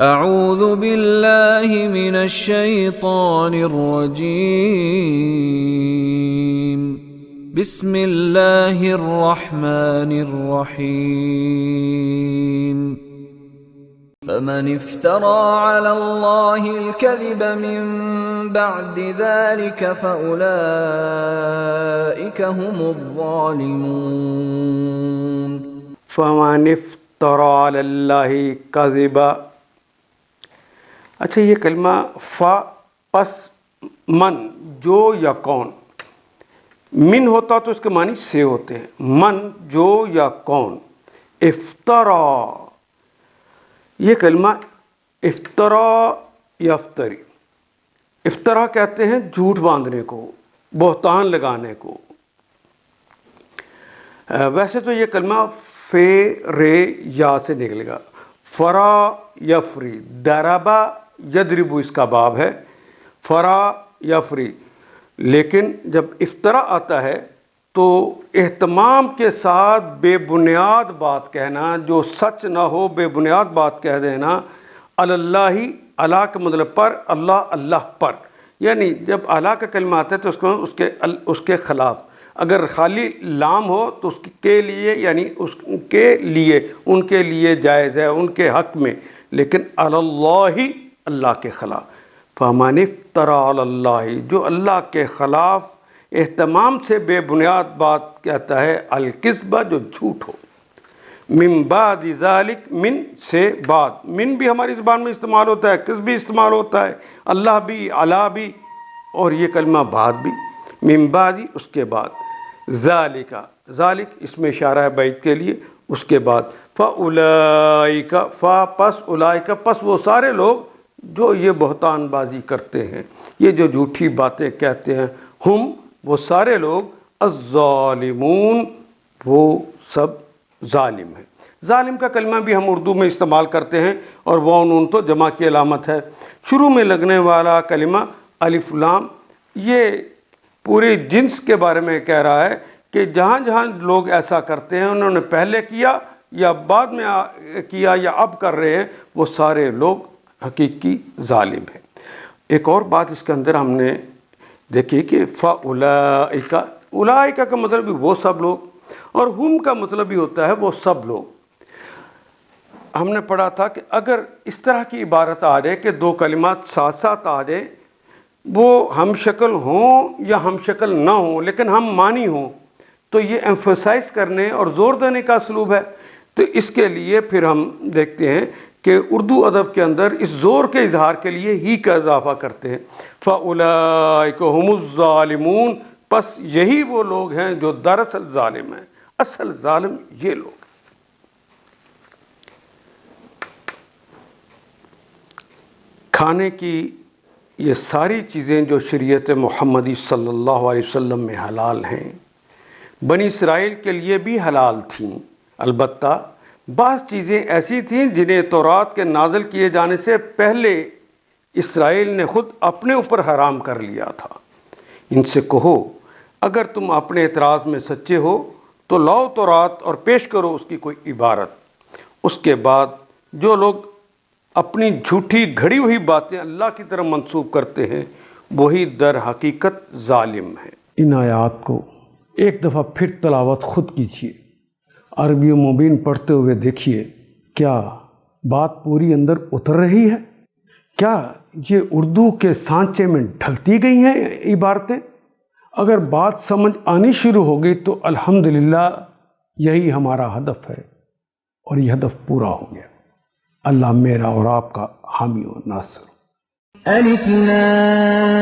اعوذ باللہ من الشیطان الرجیم بسم اللہ الرحمن الرحیم فمن افترى على الله الكذب من بعد ذلك فأولئك هم الظالمون فمن افترى على الله كذب. اچھا، یہ کلمہ فا پس من جو یا کون، من ہوتا تو اس کے معنی سے ہوتے ہیں، من جو یا کون. افترا، یہ کلمہ افترا یا افتری، افترا کہتے ہیں جھوٹ باندھنے کو، بہتان لگانے کو. ویسے تو یہ کلمہ فے رے یا سے نکلے گا. فرا یفری، دربا یدربو اس کا باب ہے، فرا یفری. لیکن جب افطرا آتا ہے تو اہتمام کے ساتھ بے بنیاد بات کہنا، جو سچ نہ ہو بے بنیاد بات کہہ دینا. اللہ، اللہ کا مطلب پر، اللہ اللہ پر. یعنی جب اللہ کا کلمہ آتا ہے تو اس کے خلاف. اگر خالی لام ہو تو اس کے لیے، یعنی اس کے لیے، ان کے لیے جائز ہے، ان کے حق میں. لیکن اللہ، اللہ کے خلاف. فمن افتری علی اللہ، جو اللہ کے خلاف اہتمام سے بے بنیاد بات کہتا ہے، الکذب جو جھوٹ ہو. من بعد ذالک، من سے بعد. من بھی ہماری زبان میں استعمال ہوتا ہے، کذب بھی استعمال ہوتا ہے، اللہ بھی، علا بھی، اور یہ کلمہ بعد بھی. من بعد اس کے بعد. ذالک، ذالک اس میں اشارہ ہے بعید کے لیے. اس کے بعد فاولئک، فا پس اولئک پس وہ سارے لوگ جو یہ بہتان بازی کرتے ہیں، یہ جو جھوٹی باتیں کہتے ہیں، ہم وہ سارے لوگ، الظالمون وہ سب ظالم ہیں. ظالم کا کلمہ بھی ہم اردو میں استعمال کرتے ہیں، اور واو نون تو جمع کی علامت ہے. شروع میں لگنے والا کلمہ الف لام یہ پورے جنس کے بارے میں کہہ رہا ہے کہ جہاں جہاں لوگ ایسا کرتے ہیں، انہوں نے پہلے کیا یا بعد میں کیا یا اب کر رہے ہیں، وہ سارے لوگ حقیقی ظالم ہیں. ایک اور بات اس کے اندر ہم نے دیکھی کہ فاولئک، اولئک کا مطلب بھی وہ سب لوگ، اور ہم کا مطلب بھی ہوتا ہے وہ سب لوگ. ہم نے پڑھا تھا کہ اگر اس طرح کی عبارت آ جائے کہ دو کلمات ساتھ ساتھ آ جائے، وہ ہم شکل ہوں یا ہم شکل نہ ہوں لیکن ہم معنی ہوں، تو یہ ایمفسائز کرنے اور زور دینے کا اسلوب ہے. تو اس کے لیے پھر ہم دیکھتے ہیں کہ اردو ادب کے اندر اس زور کے اظہار کے لیے ہی کا اضافہ کرتے ہیں. فاولئک هم الظالمون، پس یہی وہ لوگ ہیں جو دراصل ظالم ہیں، اصل ظالم یہ لوگ. کھانے کی یہ ساری چیزیں جو شریعت محمدی صلی اللہ علیہ وسلم میں حلال ہیں، بنی اسرائیل کے لیے بھی حلال تھیں. البتہ بعض چیزیں ایسی تھیں جنہیں تورات کے نازل کیے جانے سے پہلے اسرائیل نے خود اپنے اوپر حرام کر لیا تھا. ان سے کہو اگر تم اپنے اعتراض میں سچے ہو تو لاؤ تورات اور پیش کرو اس کی کوئی عبارت. اس کے بعد جو لوگ اپنی جھوٹی گھڑی ہوئی باتیں اللہ کی طرف منسوب کرتے ہیں، وہی در حقیقت ظالم ہیں. ان آیات کو ایک دفعہ پھر تلاوت خود کیجیے، عربی مبین پڑھتے ہوئے دیکھیے کیا بات پوری اندر اتر رہی ہے؟ کیا یہ اردو کے سانچے میں ڈھلتی گئی ہیں عبارتیں؟ اگر بات سمجھ آنی شروع ہوگی تو الحمدللہ یہی ہمارا ہدف ہے، اور یہ ہدف پورا ہو گیا. اللہ میرا اور آپ کا حامی و ناصر. الف لام